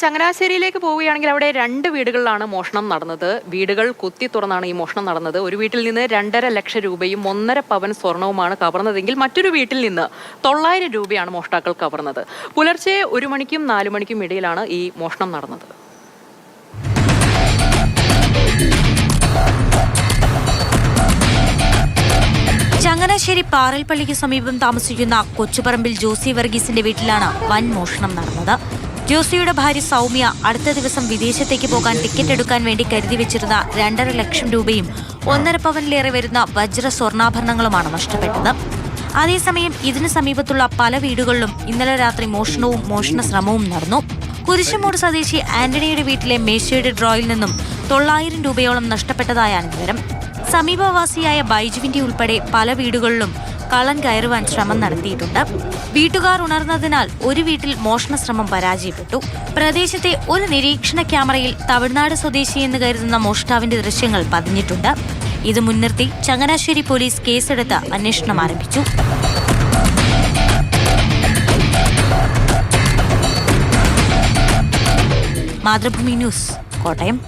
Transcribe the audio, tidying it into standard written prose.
ചങ്ങനാശ്ശേരിയിലേക്ക് പോവുകയാണെങ്കിൽ അവിടെ 2 വീടുകളിലാണ് മോഷണം നടന്നത്. വീടുകൾ കുത്തി തുറന്നാണ് ഈ മോഷണം നടന്നത്. ഒരു വീട്ടിൽ നിന്ന് 2.5 ലക്ഷം രൂപയും 1.5 പവൻ സ്വർണവുമാണ് കവർന്നതെങ്കിൽ മറ്റൊരു വീട്ടിൽ നിന്ന് 900 രൂപയാണ് മോഷ്ടാക്കൾ കവർന്നത്. പുലർച്ചെ 1 മണിക്കും 4 മണിക്കും ഇടയിലാണ് ഈ മോഷണം നടന്നത്. ചങ്ങനാശ്ശേരി പാറൽപ്പള്ളിക്ക് സമീപം താമസിക്കുന്ന കൊച്ചുപറമ്പിൽ ജോസി വർഗീസിന്റെ വീട്ടിലാണ് വൻ മോഷണം നടന്നത്. ജോസിയുടെ ഭാര്യ സൗമ്യ അടുത്ത ദിവസം വിദേശത്തേക്ക് പോകാൻ ടിക്കറ്റ് എടുക്കാൻ വേണ്ടി കരുതി വെച്ചിരുന്ന 2.5 ലക്ഷം രൂപയും 1.5 പവനിലേറെ വരുന്ന വജ്ര സ്വർണ്ണാഭരണങ്ങളുമാണ് നഷ്ടപ്പെട്ടത്. അതേസമയം ഇതിനു സമീപത്തുള്ള പല വീടുകളിലും ഇന്നലെ രാത്രി മോഷണവും മോഷണ ശ്രമവും നടന്നു. കുരിശുമൂട് സ്വദേശി ആന്റണിയുടെ വീട്ടിലെ മേശയുടെ ഡ്രോയിൽ നിന്നും 900 രൂപയോളം നഷ്ടപ്പെട്ടതായാണ് വിവരം. സമീപവാസിയായ ബൈജുവിന്റെ ഉൾപ്പെടെ പല വീടുകളിലും കള്ളൻ കയറുവാൻ ശ്രമം നടത്തിയിട്ടുണ്ട്. വീട്ടുകാർ ഉണർന്നതിനാൽ ഒരു വീട്ടിൽ മോഷണ ശ്രമം പരാജയപ്പെട്ടു. പ്രദേശത്തെ ഒരു നിരീക്ഷണ ക്യാമറയിൽ തമിഴ്നാട് സ്വദേശി എന്ന് കരുതുന്ന മോഷ്ടാവിന്റെ ദൃശ്യങ്ങൾ പതിഞ്ഞിട്ടുണ്ട്. ഇത് മുൻനിർത്തി ചങ്ങനാശ്ശേരി പോലീസ് കേസെടുത്ത് അന്വേഷണം ആരംഭിച്ചു. മാതൃഭൂമി ന്യൂസ്, കോട്ടയം.